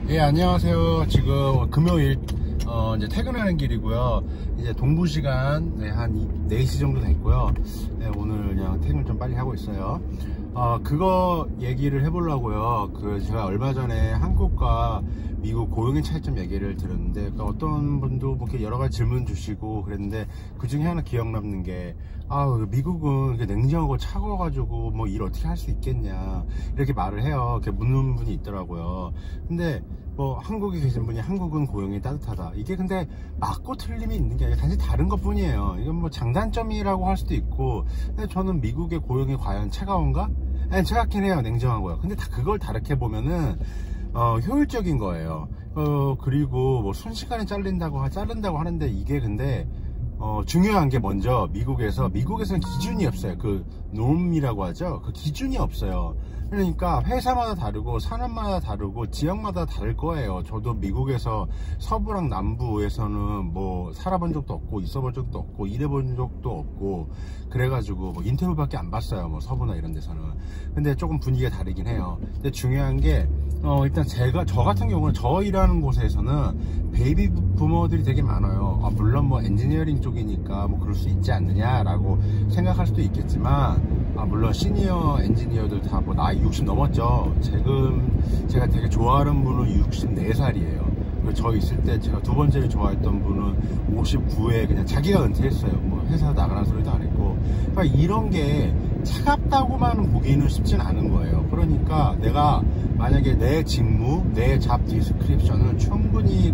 예, 안녕하세요. 지금 금요일 이제 퇴근하는 길이고요. 이제 동부 시간 한 4시 정도 됐고요. 네, 오늘 그냥 퇴근 좀 빨리 하고 있어요. 그거 얘기를 해보려고요. 제가 얼마 전에 한국과 미국 고용의 차이점 얘기를 들었는데, 어떤 분도 뭐 이렇게 여러 가지 질문 주시고 그랬는데, 그 중에 하나 기억 남는 게, 미국은 이렇게 냉정하고 차가워가지고 뭐 일 어떻게 할 수 있겠냐, 이렇게 말을 해요. 이렇게 묻는 분이 있더라고요. 근데 뭐 한국에 계신 분이 한국은 고용이 따뜻하다, 이게 근데 맞고 틀림이 있는 게 아니라 단지 다른 것 뿐이에요. 이건 뭐 장단점이라고 할 수도 있고, 근데 저는 미국의 고용이 과연 차가운가? 아니, 차갑긴 해요. 냉정하고요. 근데 그걸 다르게 보면은 효율적인 거예요. 그리고 뭐 순식간에 자른다고 하는데, 이게 근데 중요한 게 먼저 미국에서는 기준이 없어요. 그 놈이라고 하죠. 그 기준이 없어요. 그러니까 회사마다 다르고 산업마다 다르고 지역마다 다를 거예요. 저도 미국에서 서부랑 남부에서는 뭐 살아본 적도 없고 있어본 적도 없고 일해본 적도 없고 그래가지고 뭐 인터뷰밖에 안 봤어요. 뭐 서부나 이런 데서는. 근데 조금 분위기가 다르긴 해요. 근데 중요한 게 일단 저 같은 경우는 저 일하는 곳에서는 베이비 부모들이 되게 많아요. 물론 뭐 엔지니어링 쪽이니까 뭐 그럴 수 있지 않느냐라고 생각할 수도 있겠지만, 물론 시니어 엔지니어들 다 뭐 나이 60 넘었죠. 제가 되게 좋아하는 분은 64살이에요. 저 있을 때 제가 두 번째로 좋아했던 분은 59에 그냥 자기가 은퇴했어요. 뭐 회사 나가라는 소리도 안 했고. 그러니까 이런 게 차갑다고만 보기는 쉽진 않은 거예요. 그러니까 내가 만약에 내 직무, 내 잡 디스크립션을 충분히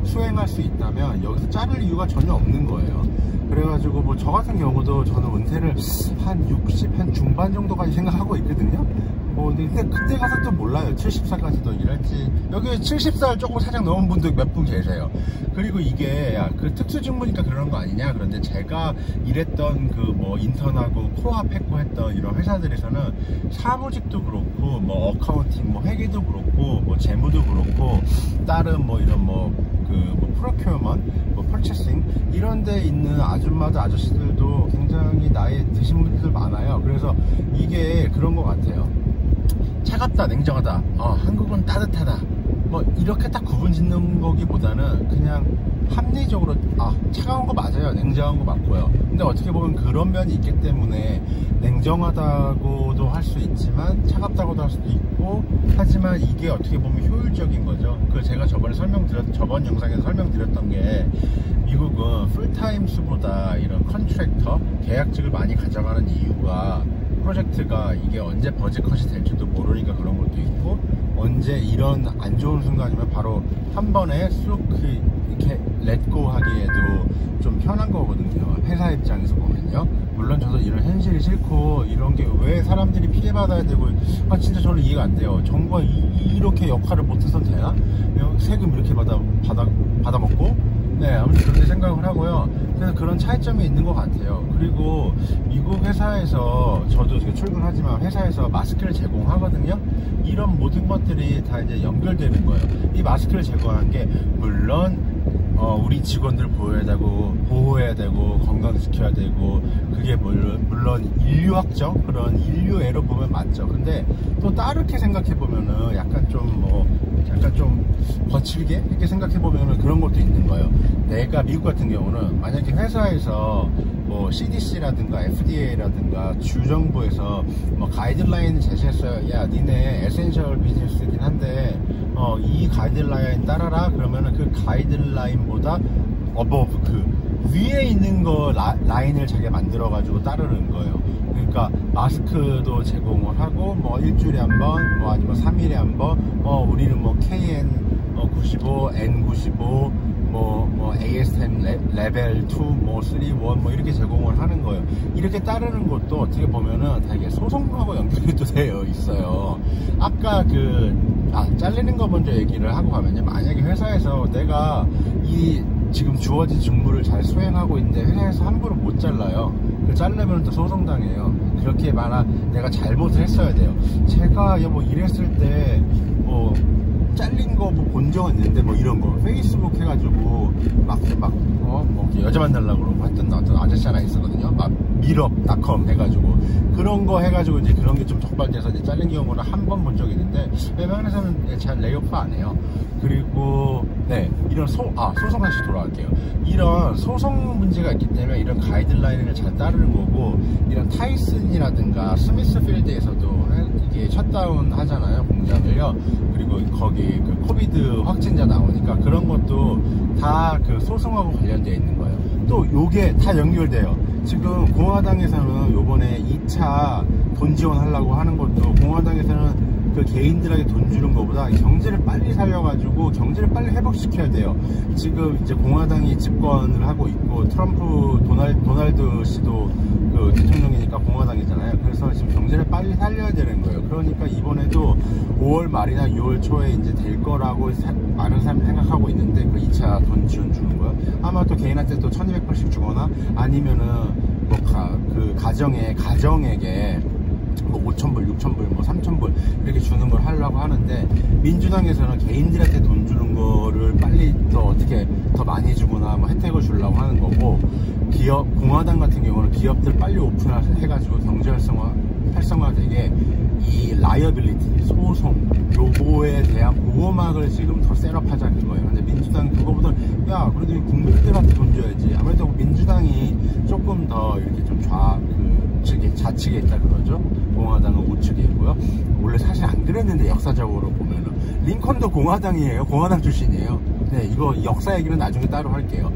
수행할 수 있다면 여기서 자를 이유가 전혀 없는 거예요. 그래가지고 뭐 저 같은 경우도 저는 은퇴를 한 60, 한 중반 정도까지 생각하고 있거든요. 근데 그때 가서 또 몰라요. 70살까지도 일할지. 여기 70살 조금 살짝 넘은 분도 몇 분 계세요. 그리고 이게 특수 직무니까 그런 거 아니냐. 그런데 제가 일했던 뭐 인턴하고 코업했고 했던 이런 회사들에서는 사무직도 그렇고 뭐 어카운팅, 뭐 회계도 그렇고 뭐 재무도 그렇고 다른 뭐 이런 프로큐어먼, 뭐 퍼체싱 이런 데 있는 아줌마들 아저씨들도 굉장히 나이 드신 분들 많아요. 그래서 이게 그런 것 같아요. 차갑다, 냉정하다, 한국은 따뜻하다, 뭐 이렇게 딱 구분 짓는 거기보다는 그냥 합리적으로 차가운 거 맞아요, 냉정한 거 맞고요. 근데 어떻게 보면 그런 면이 있기 때문에 냉정하다고도 할 수 있지만 차갑다고도 할 수도 있고, 하지만 이게 어떻게 보면 효율적인 거죠. 제가 저번 영상에서 설명드렸던 게, 미국은 풀타임 수보다 이런 컨트랙터, 계약직을 많이 가져가는 이유가, 프로젝트가 이게 언제 버즈컷이 될지도 모르니까 그런 것도 있고, 언제 이런 안 좋은 순간이면 바로 한 번에 쑥 이렇게 렛고 하기에도 좀 편한 거거든요. 회사 입장에서 보면요. 물론 저도 이런 현실이 싫고, 이런 게 왜 사람들이 피해받아야 되고, 진짜 저는 이해가 안 돼요. 정부가 이렇게 역할을 못해서 되나? 세금 이렇게 받아먹고? 네, 아무튼 그렇게 생각을 하고요. 그래서 그런 차이점이 있는 것 같아요. 그리고 미국 회사에서, 저도 출근하지만 회사에서 마스크를 제공하거든요. 이런 모든 것들이 다 이제 연결되는 거예요. 이 마스크를 제공한 게, 물론 우리 직원들 보호해야 되고 건강시켜야 되고, 그게 물론 인류학적 그런 인류애로 보면 맞죠. 근데 또 다르게 생각해 보면은 약간 좀 거칠게 이렇게 생각해 보면은 그런 것도 있는 거예요. 내가 미국 같은 경우는 만약에 회사에서 뭐 CDC라든가 FDA라든가 주정부에서 뭐 가이드라인을 제시했어요. 야, 니네 에센셜 비즈니스긴 한데 이 가이드라인 따라라. 그러면은 그 가이드라인보다 위에 있는 거 라인을 자기가 만들어 가지고 따르는 거예요. 그러니까 마스크도 제공을 하고, 뭐 일주일에 한 번, 뭐 아니면 3일에 한 번, 우리는 뭐 KN95, N95, 뭐 AS10 레벨 2, 뭐 3, 1, 뭐 이렇게 제공을 하는 거예요. 이렇게 따르는 것도 어떻게 보면은 되게 소송하고 연결이 또 되어 있어요. 아까 잘리는 거 먼저 얘기를 하고 가면요. 만약에 회사에서 내가 지금 주어진 직무를 잘 수행하고 있는데 회사에서 함부로 못 잘라요. 자르면 또 소송당해요. 그렇게 내가 잘못을 했어야 돼요. 제가 일했을 때 잘린 거 뭐 본 적은 있는데 뭐 이런 거 페이스북 해가지고 뭐 여자 만나려고 그러고 했던 어떤 아저씨 하나 있었거든요. 막 밀업닷컴 해가지고 그런 거 해가지고 이제 그런 게 좀 적발돼서 이제 잘린 경우를 한 번 본 적이 있는데 웬만해서는 잘 레이오프 안 해요. 그리고 네, 이런 소송 다시 돌아갈게요. 이런 소송 문제가 있기 때문에 이런 가이드라인을 잘 따르는 거고, 이런 타이슨이라든가 스미스필드에서도 이게 셧다운 하잖아요, 공장을요. 그리고 거기 그 코비드 확진자 나오니까 그런 것도 다 그 소송하고 관련되어 있는 거예요. 또 요게 다 연결돼요. 지금 공화당에서는 요번에 2차 돈 지원하려고 하는 것도, 공화당에서는 그 개인들에게 돈 주는 것보다 경제를 빨리 살려가지고 경제를 빨리 회복시켜야 돼요. 지금 이제 공화당이 집권을 하고 있고, 트럼프 도널드 씨도 그 대통령이니까 공화당이잖아요. 그래서 지금 경제를 빨리 살려야 되는 거예요. 그러니까 이번에도 5월 말이나 6월 초에 이제 될 거라고 많은 사람이 생각하고 있는데, 그 2차 돈 지원 주는 거요. 아마 또 개인한테 또 1280 주거나 아니면은 뭐 그 가정에게 뭐 5,000불, 6,000불, 뭐 3,000불 이렇게 주는 걸 하려고 하는데, 민주당에서는 개인들한테 돈 주는 거를 빨리 더 어떻게 더 많이 주거나 뭐 혜택을 주려고 하는 거고, 공화당 같은 경우는 기업들 빨리 오픈해가지고 경제 활성화되게 이 라이어빌리티, 소송, 요거에 대한 보호막을 지금 더 셋업하자는 거예요. 근데 민주당은 그거보다 야, 그래도 국민들한테 돈 줘야지. 아무래도 민주당이 조금 더 이렇게 좀 좌측에 있다 그러죠. 공화당은 우측에 있고요. 원래 사실 안 그랬는데, 역사적으로 보면은 링컨도 공화당이에요. 공화당 출신이에요. 네, 이거 역사 얘기는 나중에 따로 할게요.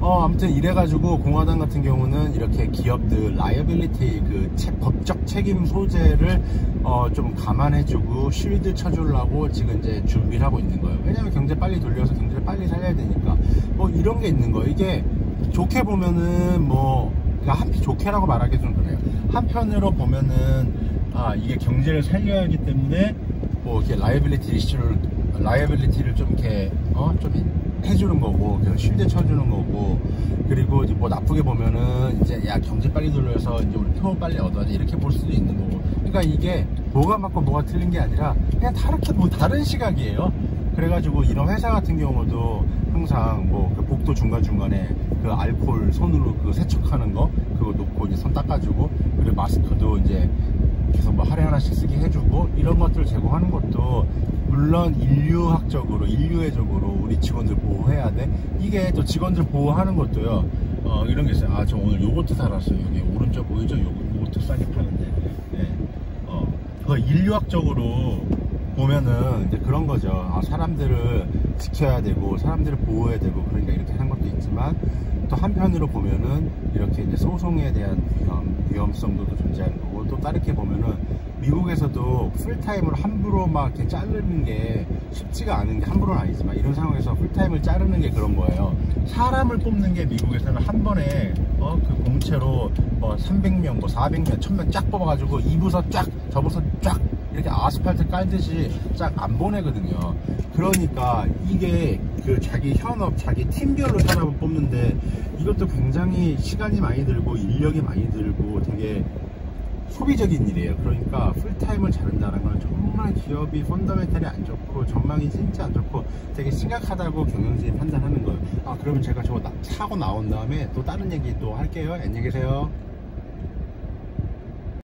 아무튼 이래가지고 공화당 같은 경우는 이렇게 기업들 라이어빌리티 그 법적 책임 소재를 좀 감안해주고 쉴드 쳐주려고 지금 이제 준비를 하고 있는 거예요. 왜냐면 경제 빨리 돌려서 경제를 빨리 살려야 되니까 뭐 이런 게 있는 거예요. 이게 좋게 보면은 뭐 좋게라고 말하기 좀 그래요. 한편으로 보면은 이게 경제를 살려야 하기 때문에 뭐 이렇게 라이어빌리티를 좀 이렇게 좀 해주는 거고, 그냥 쉴드 쳐주는 거고, 그리고 뭐 나쁘게 보면은 이제 야, 경제 빨리 돌려서 이제 우리 표 빨리 얻어야지, 이렇게 볼 수도 있는 거고. 그러니까 이게 뭐가 맞고 뭐가 틀린 게 아니라 그냥 다른 시각이에요. 그래가지고 이런 회사 같은 경우도 항상 뭐 그 복도 중간중간에 그 알코올 손으로 그 세척하는 거 그거 놓고 이제 손 닦아주고, 그리고 마스크도 이제 계속 뭐 하루에 하나씩 쓰게 해주고, 이런 것들을 제공하는 것도 물론 인류애적으로 우리 직원들 보호해야 돼. 이게 또 직원들 보호하는 것도요, 이런 게 있어요. 저 오늘 요거트 살았어요. 여기 오른쪽 보이죠? 요거트 싸게 파는데. 네. 그 인류학적으로 보면은 이제 그런 거죠. 사람들을 지켜야 되고 사람들을 보호해야 되고, 그러니까 이렇게 하는 것도 있지만, 또 한편으로 보면은 이렇게 이제 소송에 대한 위험성도 존재하는 거고, 또 다르게 보면은 미국에서도 풀타임을 함부로 막 이렇게 자르는 게 쉽지가 않은 게, 함부로는 아니지만 이런 상황에서 풀타임을 자르는 게 그런 거예요. 사람을 뽑는 게 미국에서는 한 번에 그 공채로 뭐 300명, 뭐 400명, 1000명 쫙 뽑아가지고 이 부서 쫙, 저 부서 쫙 이렇게 아스팔트 깔듯이 쫙 안 보내거든요. 그러니까 이게 그 자기 현업, 자기 팀별로 사람을 뽑는데 이것도 굉장히 시간이 많이 들고 인력이 많이 들고 되게 소비적인 일이에요. 그러니까 풀타임을 자른다는 건 정말 기업이 펀더멘탈이 안 좋고 전망이 진짜 안 좋고 되게 심각하다고 경영진이 판단하는 거예요. 그러면 제가 저거 사고 나온 다음에 또 다른 얘기 또 할게요. 안녕히 계세요.